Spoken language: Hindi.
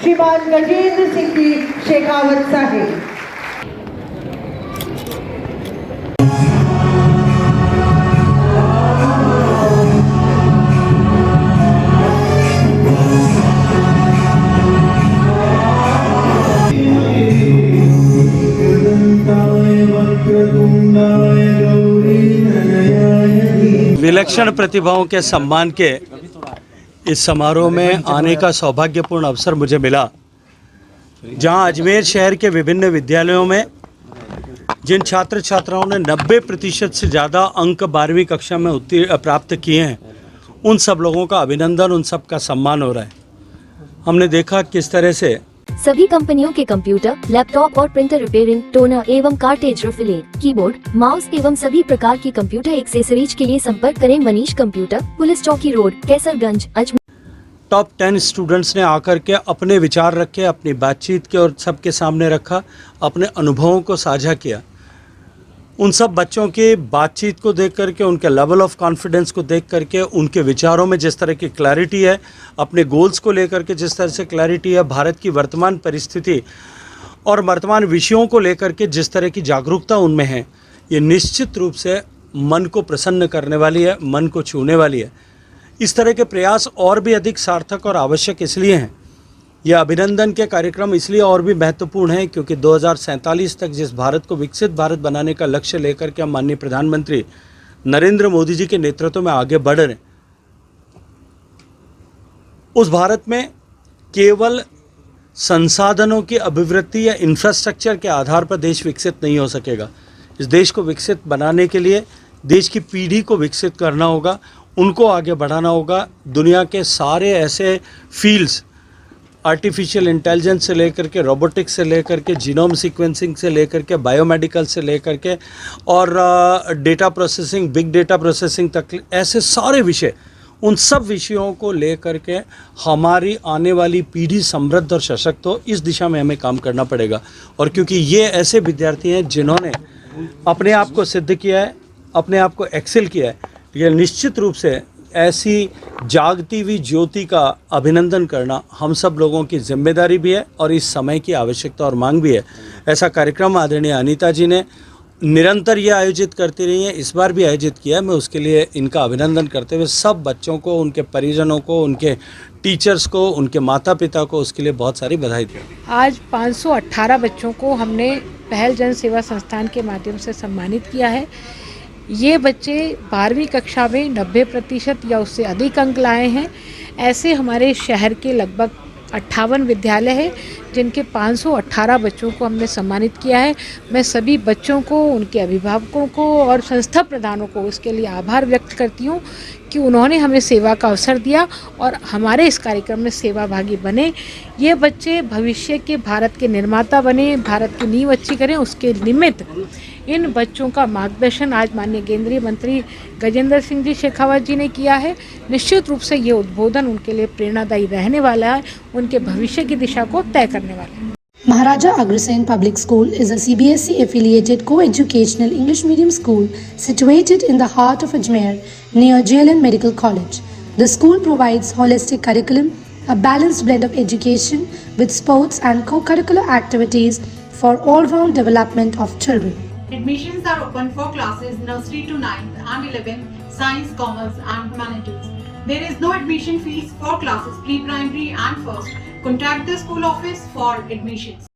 श्रीमान गजेंद्र सिंह जी शेखावत साहेब। विलक्षण प्रतिभाओं के सम्मान के इस समारोह में आने का सौभाग्यपूर्ण अवसर मुझे मिला, जहां अजमेर शहर के विभिन्न विद्यालयों में जिन छात्र छात्राओं ने 90% से ज़्यादा अंक 12वीं कक्षा में प्राप्त किए हैं, उन सब लोगों का अभिनंदन, उन सब का सम्मान हो रहा है। हमने देखा किस तरह से सभी कंपनियों के कंप्यूटर, लैपटॉप और प्रिंटर रिपेयरिंग, टोनर एवं कार्टेज रिफिलिंग, कीबोर्ड, माउस एवं सभी प्रकार की कंप्यूटर एक्सेसरीज के लिए संपर्क करें मनीष कंप्यूटर, पुलिस चौकी road, Kaiserganj, Ajmer. Top 10 students ने आकर के अपने विचार रखे, अपनी बातचीत के और सबके सामने रखा, अपने अनुभवों को साझा किया। उन सब बच्चों की बातचीत को देख करके, उनके लेवल ऑफ कॉन्फिडेंस को देख करके, उनके विचारों में जिस तरह की क्लैरिटी है, अपने गोल्स को लेकर के जिस तरह से क्लैरिटी है, भारत की वर्तमान परिस्थिति और वर्तमान विषयों को लेकर के जिस तरह की जागरूकता उनमें है, ये निश्चित रूप से मन को प्रसन्न करने वाली है, मन को छूने वाली है। इस तरह के प्रयास और भी अधिक सार्थक और आवश्यक इसलिए हैं, यह अभिनंदन के कार्यक्रम इसलिए और भी महत्वपूर्ण है क्योंकि 2047 तक जिस भारत को विकसित भारत बनाने का लक्ष्य लेकर के हम माननीय प्रधानमंत्री नरेंद्र मोदी जी के नेतृत्व में आगे बढ़ रहे हैं, उस भारत में केवल संसाधनों की अभिवृद्धि या इंफ्रास्ट्रक्चर के आधार पर देश विकसित नहीं हो सकेगा। इस देश को विकसित बनाने के लिए देश की पीढ़ी को विकसित करना होगा, उनको आगे बढ़ाना होगा। दुनिया के सारे ऐसे फील्ड्स, आर्टिफिशियल इंटेलिजेंस से लेकर के, रोबोटिक्स से लेकर के, जीनोम सीक्वेंसिंग से लेकर के, बायोमेडिकल से लेकर के और data processing, big data processing तक, ऐसे सारे विषय, उन सब विषयों को लेकर के हमारी आने वाली पीढ़ी समृद्ध और सशक्त हो, इस दिशा में हमें काम करना पड़ेगा। और क्योंकि ये ऐसे विद्यार्थी हैं जिन्होंने अपने आप को सिद्ध किया है, अपने आप को एक्सेल किया है, ये निश्चित रूप से ऐसी जागती हुई ज्योति का अभिनंदन करना हम सब लोगों की जिम्मेदारी भी है और इस समय की आवश्यकता और मांग भी है। ऐसा कार्यक्रम आदरणीय अनीता जी ने निरंतर ये आयोजित करती रही है, इस बार भी आयोजित किया है। मैं उसके लिए इनका अभिनंदन करते हुए सब बच्चों को, उनके परिजनों को, उनके टीचर्स को, उनके माता पिता को उसके लिए बहुत सारी बधाई दी। आज 518 बच्चों को हमने पहल जन सेवा संस्थान के माध्यम से सम्मानित किया है। ये बच्चे 12वीं कक्षा में 90% या उससे अधिक अंक लाए हैं। ऐसे हमारे शहर के लगभग 58 विद्यालय हैं जिनके 518 बच्चों को हमने सम्मानित किया है। मैं सभी बच्चों को, उनके अभिभावकों को और संस्था प्रधानों को इसके लिए आभार व्यक्त करती हूँ कि उन्होंने हमें सेवा का अवसर दिया और हमारे इस कार्यक्रम में सेवाभागी बने। ये बच्चे भविष्य के भारत के निर्माता बने, भारत की नींव अच्छी करें, उसके निमित्त इन बच्चों का मार्गदर्शन आज माननीय केंद्रीय मंत्री गजेंद्र सिंह जी शेखावत जी ने किया है। निश्चित रूप से ये उद्बोधन उनके लिए प्रेरणादायी रहने वाला है, उनके भविष्य की दिशा को तय करने वाला है। Maharaja Agrasen Public School is a CBSE affiliated co-educational English medium school situated in the heart of Ajmer near JLN Medical College. The school provides holistic curriculum, a balanced blend of education with sports and co-curricular activities for all-round development of children. Admissions are open for classes nursery to 9th and 11th, science, commerce and humanities. There is no admission fees for classes pre-primary and first. Contact the school office for admissions.